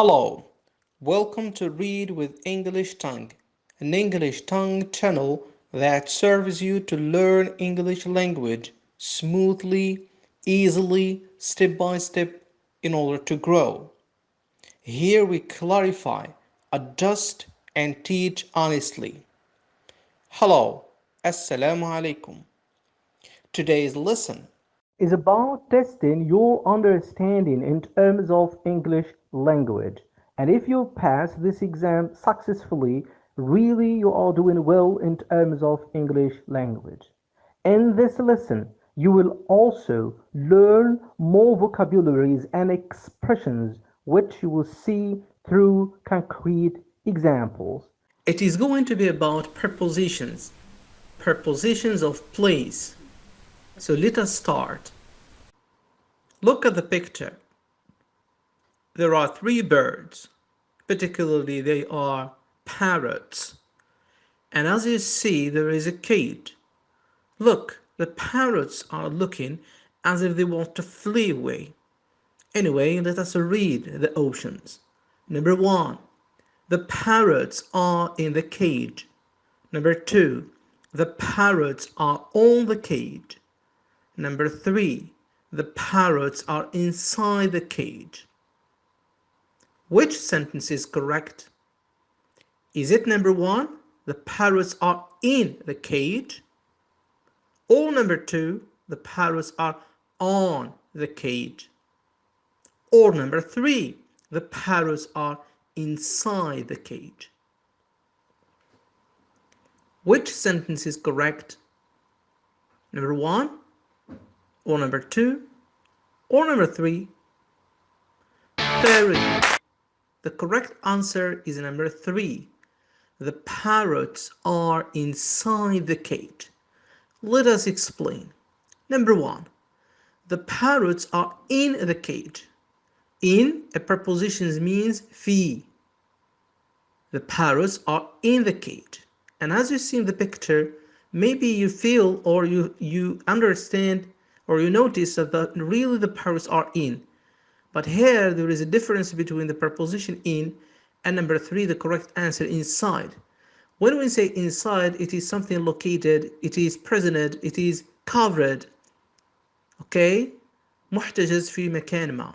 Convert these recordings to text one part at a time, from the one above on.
Hello, welcome to Read with English Tongue, an English tongue channel that serves you to learn English language smoothly, easily, step by step in order to grow. Here we clarify, adjust, and teach honestly. Hello, Assalamu alaikum. Today's lesson is about testing your understanding in terms of English language. And if you pass this exam successfully, really you are doing well in terms of English language. In this lesson, you will also learn more vocabularies and expressions which you will see through concrete examples. It is going to be about prepositions, prepositions of place. So let us start. Look at the picture. There are three birds. Particularly they are parrots. And as you see, there is a cage. Look, the parrots are looking as if they want to flee away. Anyway, let us read the options. Number 1. The parrots are in the cage. Number 2. The parrots are on the cage. Number 3. The parrots are inside the cage. Which sentence is correct? Is it number 1? The parrots are in the cage? Or number 2? The parrots are on the cage? Or number 3? The parrots are inside the cage? Which sentence is correct? Number 1? Or number 2? Or number 3? Very good. The correct answer is number 3. The parrots are inside the cage. Let us explain. Number 1. The parrots are in the cage. In a preposition means في. The parrots are in the cage. And as you see in the picture, maybe you feel or you understand or you notice that really the parrots are in. But here there is a difference between the preposition in and number 3, the correct answer, inside. When we say inside, it is something located, it is present, it is covered. Okay? محتجز في مكان ما.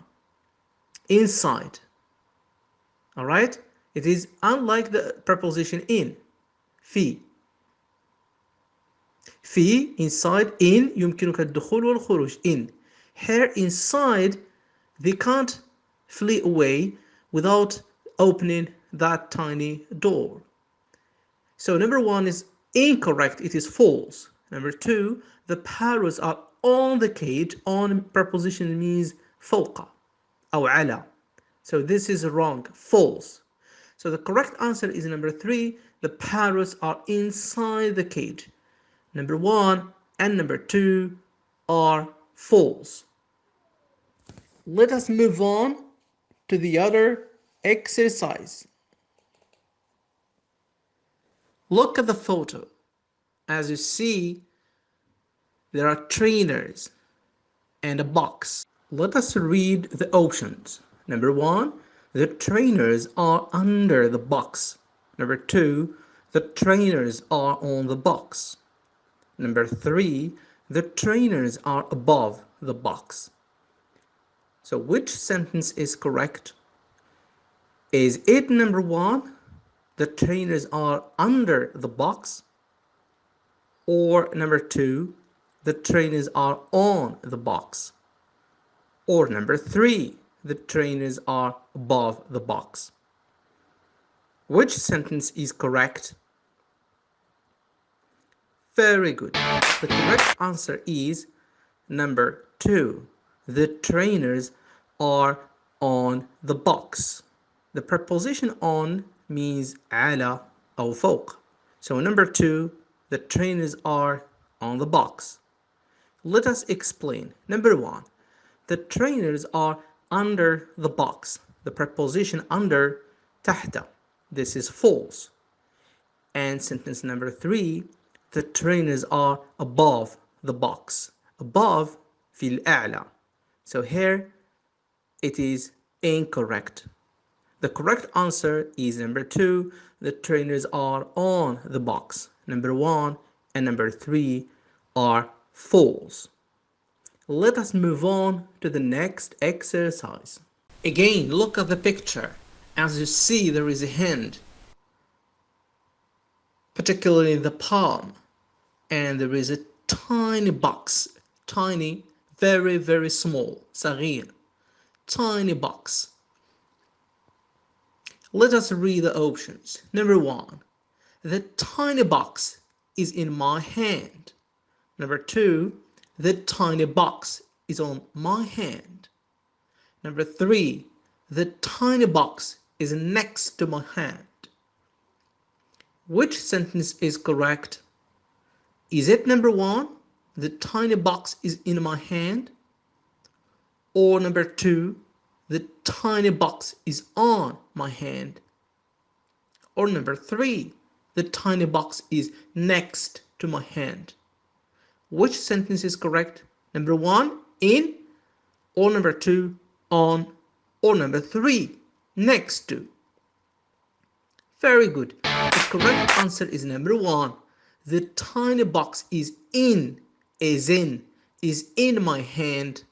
Inside. Alright? It is unlike the preposition in. في. في, inside, in, يمكنك الدخول والخروج. In. Here, inside, they can't flee away without opening that tiny door. So number 1 is incorrect, it is false. Number 2, the parrots are on the cage. On preposition means فوق أو على. So this is wrong, false. So the correct answer is number 3, the parrots are inside the cage. Number 1 and number 2 are false. Let us move on to the other exercise. Look at the photo. As you see, there are trainers and a box. Let us read the options. Number 1, the trainers are under the box. Number 2, the trainers are on the box. Number 3, the trainers are above the box. So which sentence is correct? Is it number 1, the trainers are under the box? Or number 2, the trainers are on the box? Or number 3, the trainers are above the box? Which sentence is correct? Very good. The correct answer is number 2. The trainers are on the box. The preposition on means على أو فوق. So number 2, the trainers are on the box. Let us explain. Number 1, the trainers are under the box. The preposition under تحت. This is false. And sentence number 3, the trainers are above the box. Above في الأعلى. So here it is incorrect. The correct answer is number 2. The trainers are on the box. Number 1 and number 3 are false. Let us move on to the next exercise. Again, look at the picture. As you see, there is a hand, particularly in the palm, and there is a tiny box, tiny, very, very small, صغير, tiny box. Let us read the options. Number 1, the tiny box is in my hand. Number 2, the tiny box is on my hand. Number 3, the tiny box is next to my hand. Which sentence is correct? Is it number 1, the tiny box is in my hand? Or number 2, the tiny box is on my hand? Or number 3, the tiny box is next to my hand? Which sentence is correct? Number 1, in, or number 2, on, or number 3, next to? Very good. The correct answer is number 1. The tiny box is in my hand.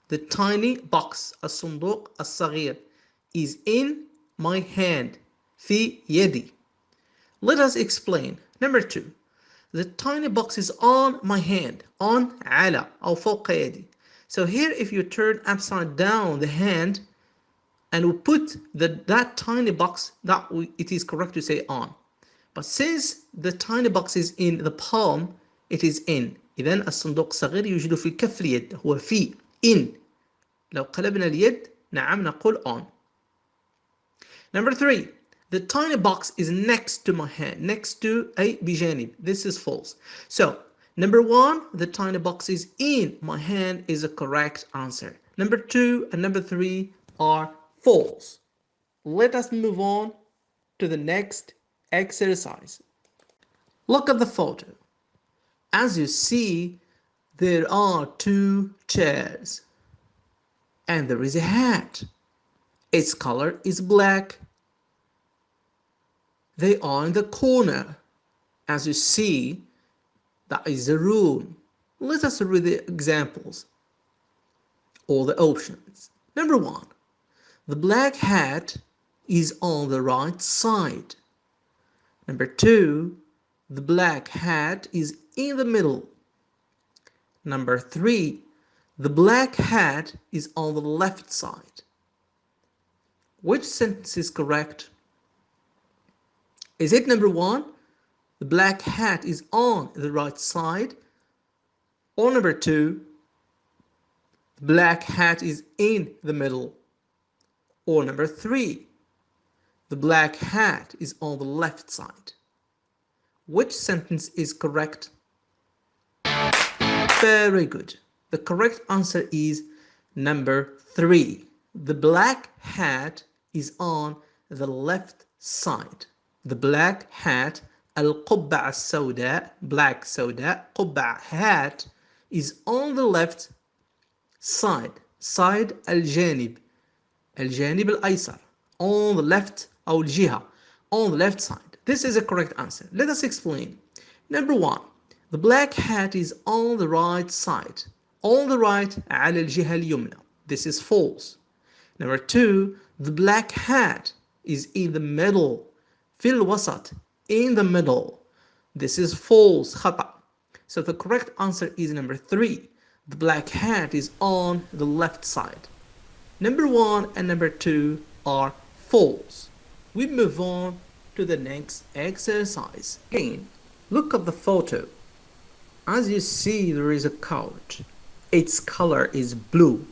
The tiny box, الصندوق الصغير, is in my hand. في يدي. Let us explain. Number 2. The tiny box is on my hand. On على أو فوق يدي. So here if you turn upside down the hand and we put that tiny box, it is correct to say on. But since the tiny box is in the palm, it is in. إذن الصندوق الصغير يوجد في كف اليد. هو في in. لو قلبنا اليد نعم نقول on. Number 3. The tiny box is next to my hand. Next to أي بجانب. This is false. So number 1, the tiny box is in my hand is a correct answer. Number 2 and number 3 are false. Let us move on to the next exercise. Look at the photo. As you see, there are 2 chairs and there is a hat. Its color is black. They are in the corner. As you see, that is a room. Let us read the examples or the options. Number 1, the black hat is on the right side. Number 2, the black hat is in the middle. Number 3, the black hat is on the left side. Which sentence is correct? Is it number 1, the black hat is on the right side? Or number 2, the black hat is in the middle? Or number 3, the black hat is on the left side? Which sentence is correct? Very good. The correct answer is number 3. The black hat is on the left side. The black hat, القبعة السوداء, black سوداء, قبعة, hat, is on the left side. Side الجانب, الجانب الأيسر, on the left أو الجهة, on the left side. This is a correct answer. Let us explain. Number 1, the black hat is on the right side. On the right, على الجهة اليمنى. This is false. Number 2, the black hat is in the middle. في الوسط, in the middle. This is false. خطأ. So the correct answer is number 3. The black hat is on the left side. Number 1 and number 2 are false. We move on to the next exercise. Again, look at the photo. As you see, there is a couch. Its color is blue.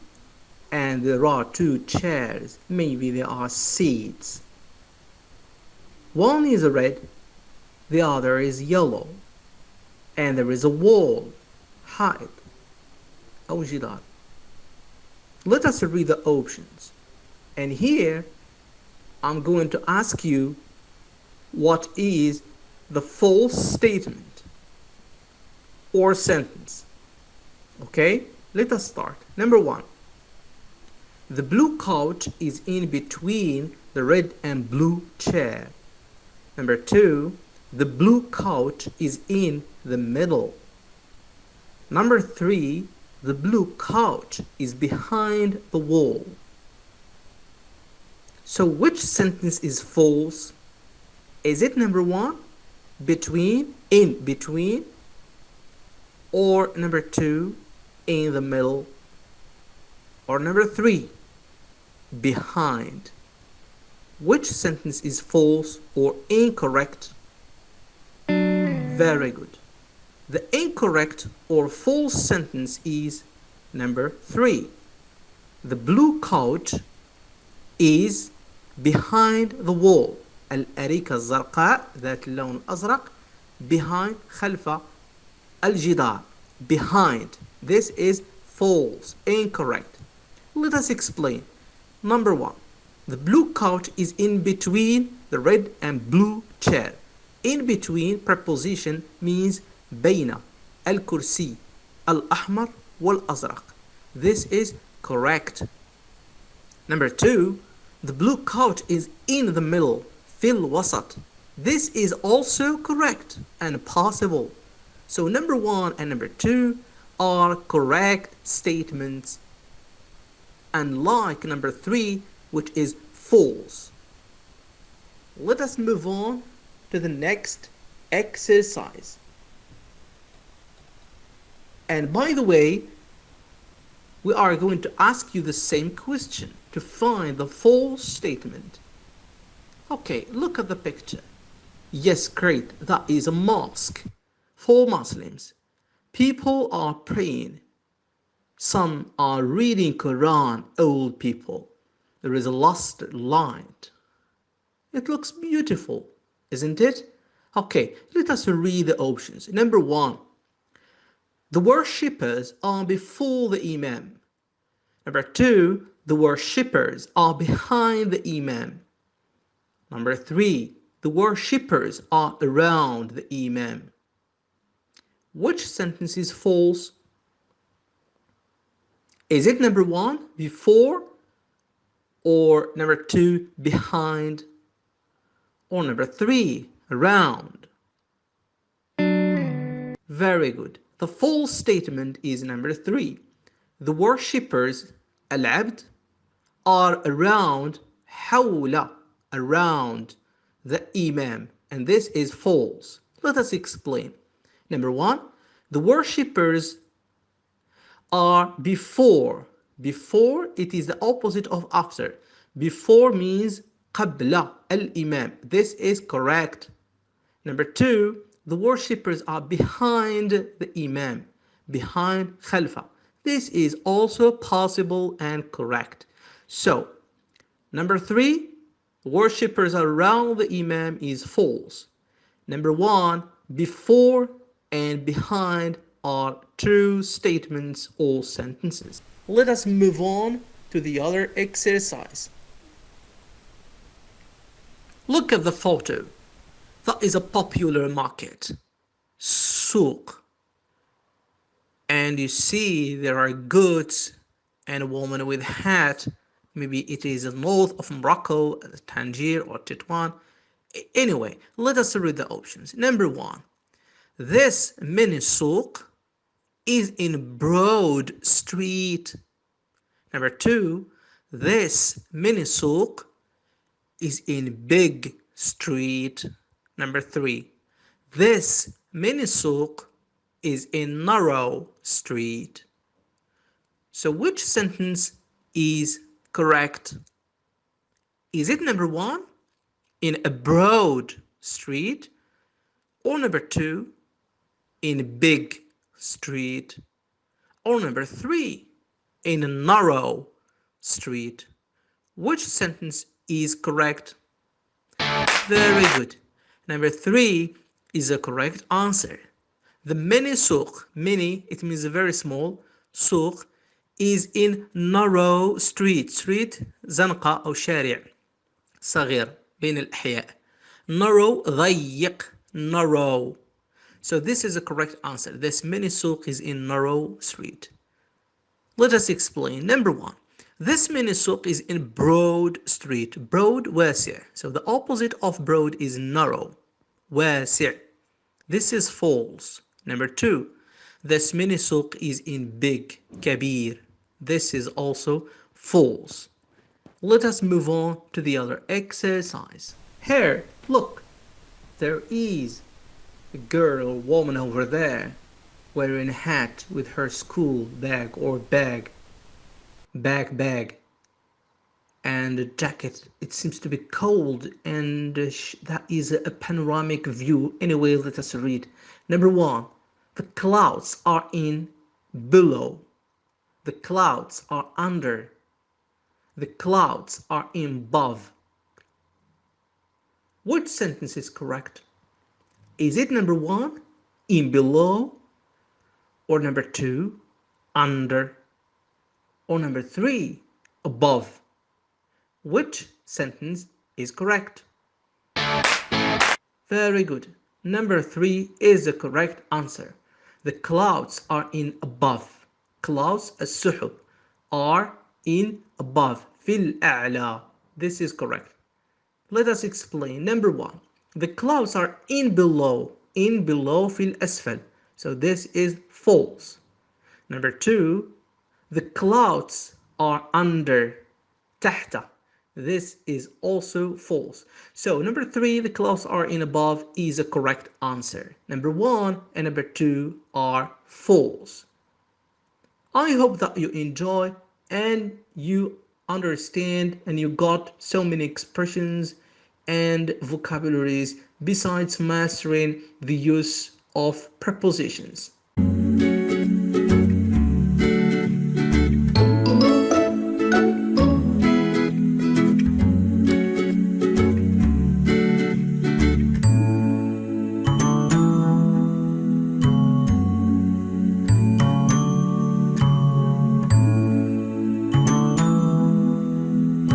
And there are 2 chairs. Maybe there are seats. One is red, the other is yellow. And there is a wall, حائط أو جدار. Let us read the options. And here, I'm going to ask you what is the false statement or sentence. Okay, let us start. Number 1. The blue couch is in between the red and blue chair. Number 2. The blue couch is in the middle. Number 3. The blue couch is behind the wall. So which sentence is false? Is it number 1, between, in between, or number 2, in the middle, or number 3, behind? Which sentence is false or incorrect? Very good. The incorrect or false sentence is number 3. The blue couch is behind the wall. الأريكة الزرقاء ذات اللون الأزرق behind خلف الجدار. Behind. This is false, incorrect. Let us explain. Number 1. The blue couch is in between the red and blue chair. In between preposition means بين الكرسي الأحمر والأزرق. This is correct. Number 2. The blue couch is in the middle. في الوسط. This is also correct and possible. So number 1 and number 2 are correct statements, unlike number 3, which is false. Let us move on to the next exercise. And by the way, we are going to ask you the same question to find the false statement. Okay, look at the picture. Yes, great. That is a mosque for Muslims. People are praying. Some are reading Quran, old people. There is a lost light. It looks beautiful, isn't it? Okay, let us read the options. Number 1. The worshippers are before the Imam. Number 2. The worshippers are behind the Imam. Number 3. The worshippers are around the Imam. Which sentence is false? Is it number 1, before, or number 2, behind, or number 3, around? Very good. The false statement is number 3. The worshippers, al-abd, are around, حول, around the Imam, and this is false. Let us explain. Number 1, the worshippers are before. Before, it is the opposite of after. Before means قبل الإمام. This is correct. Number 2, the worshippers are behind the Imam. Behind خلفه. This is also possible and correct. So, number 3, worshippers around the Imam is false. Number 1, before and behind are true statements or sentences. Let us move on to the other exercise. Look at the photo. That is a popular market. سوق. And you see there are goods and a woman with a hat. Maybe it is north of Morocco, Tangier or Tetuan. Anyway, let us read the options. Number 1. This mini souk is in Broad Street. Number 2. This mini souk is in Big Street. Number 3. This mini souk is in Narrow Street. So which sentence is correct? Is it number 1, in a broad street, or number 2, in a big street, or number 3, in a narrow street? Which sentence is correct? Very good. Number 3 is the correct answer. The mini souk, mini, it means very small, souk, is in narrow street. Street زنقة أو شارع صغير بين الأحياء. Narrow ضيق, narrow. So this is the correct answer. This mini souk is in narrow street. Let us explain. Number 1. This mini souk is in broad street. Broad واسع. So the opposite of broad is narrow. واسع. This is false. Number 2. This mini souk is in big. كبير. This is also false. Let us move on to the other exercise. Here, look. There is a girl or woman over there wearing a hat with her school bag or bag, and a jacket. It seems to be cold, and that is a panoramic view. Anyway, let us read. Number 1. The clouds are in below. The clouds are under. The clouds are in above. Which sentence is correct? Is it number 1, in below, or number 2, under, or number 3, above? Which sentence is correct? Very good. Number 3 is the correct answer. The clouds are in above. Clouds, السحب, are in above. في الأعلى. This is correct. Let us explain. Number 1. The clouds are in below. In below في الأسفل. So this is false. Number 2. The clouds are under. تحت. This is also false. So number 3, the clouds are in above, is a correct answer. Number 1 and number 2 are false. I hope that you enjoy and you understand and you got so many expressions and vocabularies besides mastering the use of prepositions.